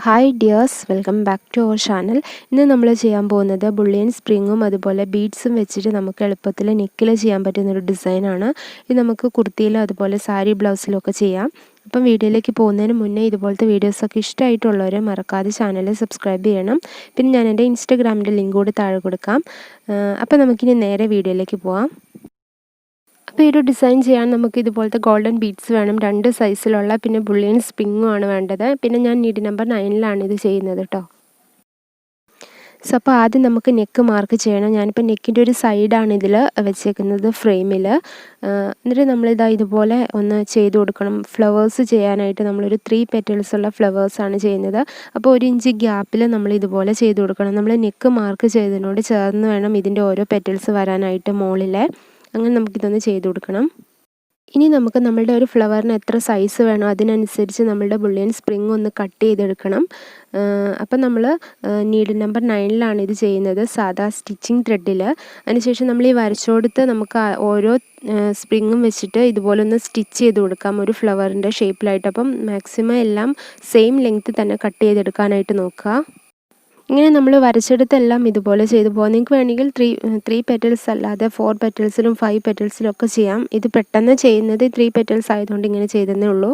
Hi dears, welcome back to our channel. ഇന്ന് നമ്മൾ ചെയ്യാൻ പോകുന്നത് ബുള്ളിയൻ സ്പ്രിങ്ങും അതുപോലെ ബീഡ്സും വെച്ചിട്ട് നമുക്ക് എളുപ്പത്തിൽ നെക്കിൽ ചെയ്യാൻ പറ്റുന്നൊരു ഡിസൈനാണ്. ഇത് നമുക്ക് കുർത്തിയിലും അതുപോലെ സാരി ബ്ലൗസിലും ഒക്കെ ചെയ്യാം. അപ്പം വീഡിയോയിലേക്ക് പോകുന്നതിന് മുന്നേ ഇതുപോലത്തെ വീഡിയോസൊക്കെ ഇഷ്ടമായിട്ടുള്ളവർ മറക്കാതെ ചാനൽ സബ്സ്ക്രൈബ് ചെയ്യണം. പിന്നെ ഞാൻ എൻ്റെ ഇൻസ്റ്റഗ്രാമിൻ്റെ ലിങ്ക് കൂടി താഴെ കൊടുക്കാം. അപ്പോൾ നമുക്കിനി നേരെ വീഡിയോയിലേക്ക് പോകാം. അപ്പോൾ ഈ ഒരു ഡിസൈൻ ചെയ്യാൻ നമുക്ക് ഇതുപോലത്തെ ഗോൾഡൻ ബീഡ്സ് വേണം, 2 സൈസിലുള്ള. പിന്നെ ബുള്ളിയൻ സ്പ്രിങ്ങും ആണ് വേണ്ടത്. പിന്നെ ഞാൻ നീഡിൽ നമ്പർ 9ലാണ് ഇത് ചെയ്യുന്നത് കേട്ടോ. അപ്പോൾ ആദ്യം നമുക്ക് നെക്ക് മാർക്ക് ചെയ്യണം. ഞാനിപ്പോൾ നെക്കിൻ്റെ ഒരു സൈഡാണ് ഇതിൽ വെച്ചേക്കുന്നത് ഫ്രെയിമിൽ. എന്നിട്ട് നമ്മളിതാ ഇതുപോലെ ഒന്ന് ചെയ്ത് കൊടുക്കണം. ഫ്ലവേഴ്സ് ചെയ്യാനായിട്ട് നമ്മളൊരു 3 പെറ്റൽസ് ഉള്ള ഫ്ലവേഴ്സാണ് ചെയ്യുന്നത്. അപ്പോൾ 1 ഇഞ്ച് ഗ്യാപ്പിൽ നമ്മൾ ഇതുപോലെ ചെയ്ത് കൊടുക്കണം. നമ്മൾ നെക്ക് മാർക്ക് ചെയ്തതിനോട് ചേർന്ന് വേണം ഇതിൻ്റെ ഓരോ പെറ്റൽസ് വരാനായിട്ട് മുകളിലെ. അങ്ങനെ നമുക്കിതൊന്ന് ചെയ്ത് കൊടുക്കണം. ഇനി നമുക്ക് നമ്മളുടെ ഒരു ഫ്ലവറിന് എത്ര സൈസ് വേണോ അതിനനുസരിച്ച് നമ്മളുടെ ബുള്ളിയൻ സ്പ്രിങ് ഒന്ന് കട്ട് ചെയ്തെടുക്കണം. അപ്പം നമ്മൾ നീഡിൽ നമ്പർ 9ലാണ് ഇത് ചെയ്യുന്നത്, സാധാ സ്റ്റിച്ചിങ് ത്രെഡിൽ. അതിനുശേഷം നമ്മൾ ഈ വരച്ചോടുത്ത് നമുക്ക് ഓരോ സ്പ്രിങ്ങും വെച്ചിട്ട് ഇതുപോലെ ഒന്ന് സ്റ്റിച്ച് ചെയ്ത് കൊടുക്കാം ഒരു ഫ്ലവറിൻ്റെ ഷേപ്പിലായിട്ട്. അപ്പം മാക്സിമം എല്ലാം സെയിം ലെങ്ത്ത് തന്നെ കട്ട് ചെയ്തെടുക്കാനായിട്ട് നോക്കുക. ഇങ്ങനെ നമ്മൾ വരച്ചെടുത്തെല്ലാം ഇതുപോലെ ചെയ്തു പോകാം. നിങ്ങൾക്ക് വേണമെങ്കിൽ 3 പെറ്റൽസ് അല്ലാതെ 4 പെറ്റൽസിലും 5 പെറ്റൽസിലും ഒക്കെ ചെയ്യാം. ഇത് പെട്ടെന്ന് ചെയ്യുന്നത് 3 പെറ്റൽസ് ആയതുകൊണ്ട് ഇങ്ങനെ ചെയ്തതേ ഉള്ളൂ.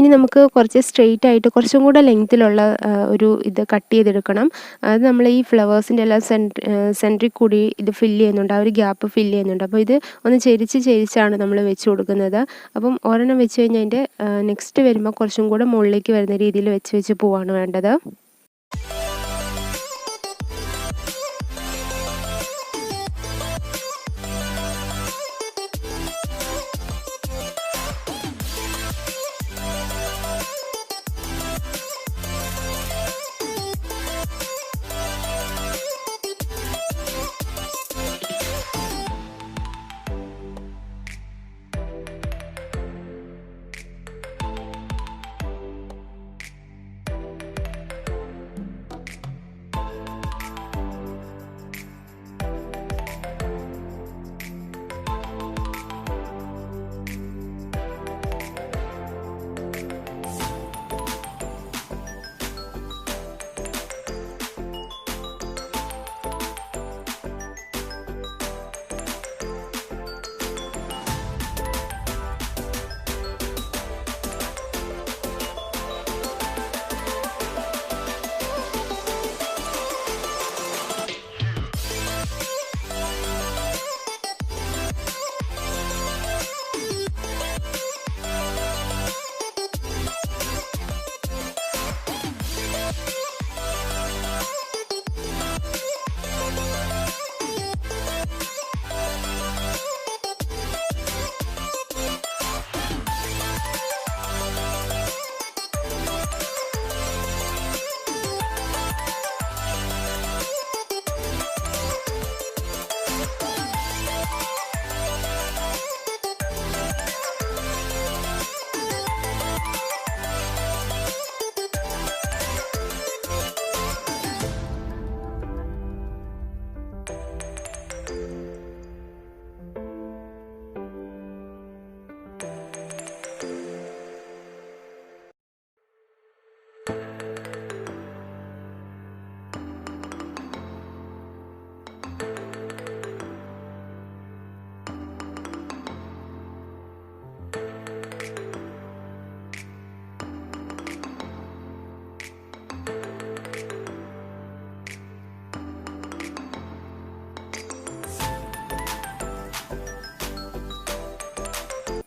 ഇനി നമുക്ക് കുറച്ച് സ്ട്രെയിറ്റ് ആയിട്ട് കുറച്ചും കൂടെ ലെങ്ത്തിലുള്ള ഒരു ഇത് കട്ട് ചെയ്തെടുക്കണം. അത് നമ്മൾ ഈ ഫ്ലവേഴ്സിൻ്റെ എല്ലാം സെൻറ്ററിൽ കൂടി ഇത് ഫില്ല് ചെയ്യുന്നുണ്ട്, ആ ഒരു ഗ്യാപ്പ് ഫില്ല് ചെയ്യുന്നുണ്ട്. അപ്പോൾ ഇത് ഒന്ന് ചെരിച്ചാണ് നമ്മൾ വെച്ച് കൊടുക്കുന്നത്. അപ്പം ഒരെണ്ണം വെച്ച് കഴിഞ്ഞാൽ അതിൻ്റെ നെക്സ്റ്റ് വരുമ്പോൾ കുറച്ചും കൂടെ മുകളിലേക്ക് വരുന്ന രീതിയിൽ വെച്ച് പോവാണ് വേണ്ടത്.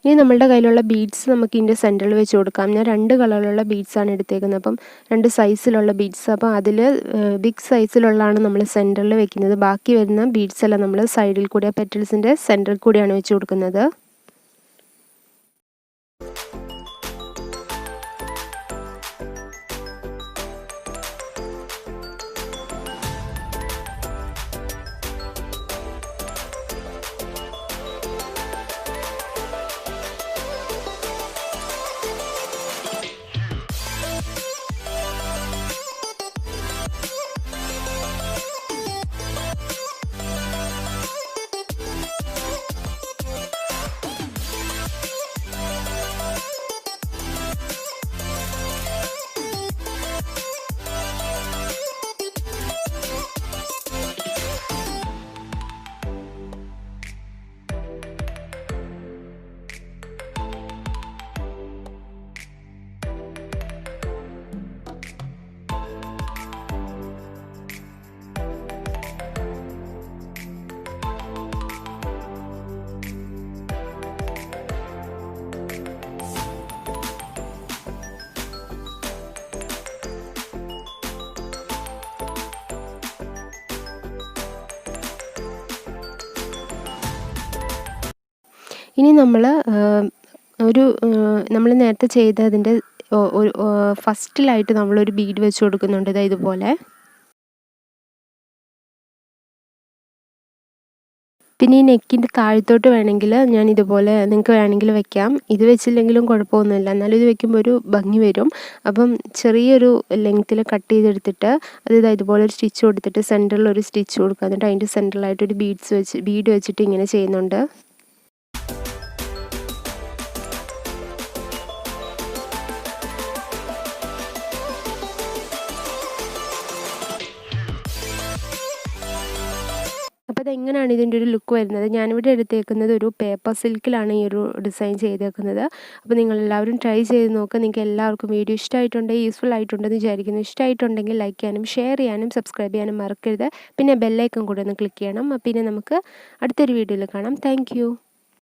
ഇനി നമ്മളുടെ കയ്യിലുള്ള ബീഡ്സ് നമുക്ക് ഇതിൻ്റെ സെൻറ്ററിൽ വെച്ച് കൊടുക്കാം. ഞാൻ 2 കളറിലുള്ള ബീഡ്സാണ് എടുത്തേക്കുന്നത്. അപ്പം 2 സൈസിലുള്ള ബീഡ്സ്. അപ്പോൾ അതിൽ ബിഗ് സൈസിലുള്ളതാണ് നമ്മൾ സെൻറ്ററിൽ വെക്കുന്നത്. ബാക്കി വരുന്ന ബീഡ്സ് എല്ലാം നമ്മൾ സൈഡിൽ കൂടെ പെറ്റൽസിൻ്റെ സെൻറ്ററിൽ കൂടിയാണ് വെച്ച് കൊടുക്കുന്നത്. ഇനി നമ്മൾ നമ്മൾ നേരത്തെ ചെയ്തതിൻ്റെ ഒരു ഫസ്റ്റിലായിട്ട് നമ്മളൊരു ബീഡ് വെച്ച് കൊടുക്കുന്നുണ്ട്. ഇതുപോലെ. പിന്നെ ഈ നെക്കിൻ്റെ താഴത്തോട്ട് വേണമെങ്കിൽ ഞാൻ ഇതുപോലെ നിങ്ങൾക്ക് വേണമെങ്കിൽ വെക്കാം. ഇത് വെച്ചില്ലെങ്കിലും കുഴപ്പമൊന്നുമില്ല. എന്നാലും ഇത് വെക്കുമ്പോൾ ഒരു ഭംഗി വരും. അപ്പം ചെറിയൊരു ലെങ്ത്തിൽ കട്ട് ചെയ്തെടുത്തിട്ട് അത് ഇതുപോലെ ഒരു സ്റ്റിച്ച് കൊടുത്തിട്ട് സെൻറ്ററിൽ ഒരു സ്റ്റിച്ച് കൊടുക്കുക. എന്നിട്ട് അതിൻ്റെ സെൻറ്ററിലായിട്ടൊരു ബീഡ് വെച്ചിട്ട് ഇങ്ങനെ ചെയ്യുന്നുണ്ട്. അപ്പോൾ അതെങ്ങനെയാണ് ഇതിൻ്റെ ഒരു ലുക്ക് വരുന്നത്. ഞാനിവിടെ എടുത്തേക്കുന്നത് ഒരു പേപ്പർ സിൽക്കിലാണ് ഈ ഒരു ഡിസൈൻ ചെയ്തേക്കുന്നത്. അപ്പോൾ നിങ്ങളെല്ലാവരും ട്രൈ ചെയ്ത് നോക്കുക. നിങ്ങൾക്ക് എല്ലാവർക്കും വീഡിയോ ഇഷ്ടമായിട്ടുണ്ടെങ്കിൽ യൂസ്ഫുൾ ആയിട്ടുണ്ടെന്ന് വിചാരിക്കുന്നു. ഇഷ്ടമായിട്ടുണ്ടെങ്കിൽ ലൈക്ക് ചെയ്യാനും ഷെയർ ചെയ്യാനും സബ്സ്ക്രൈബ് ചെയ്യാനും മറക്കരുത്. പിന്നെ ബെല്ലൈക്കൺ കൂടെ ഒന്ന് ക്ലിക്ക് ചെയ്യണം. പിന്നെ നമുക്ക് അടുത്തൊരു വീഡിയോയിൽ കാണാം. താങ്ക്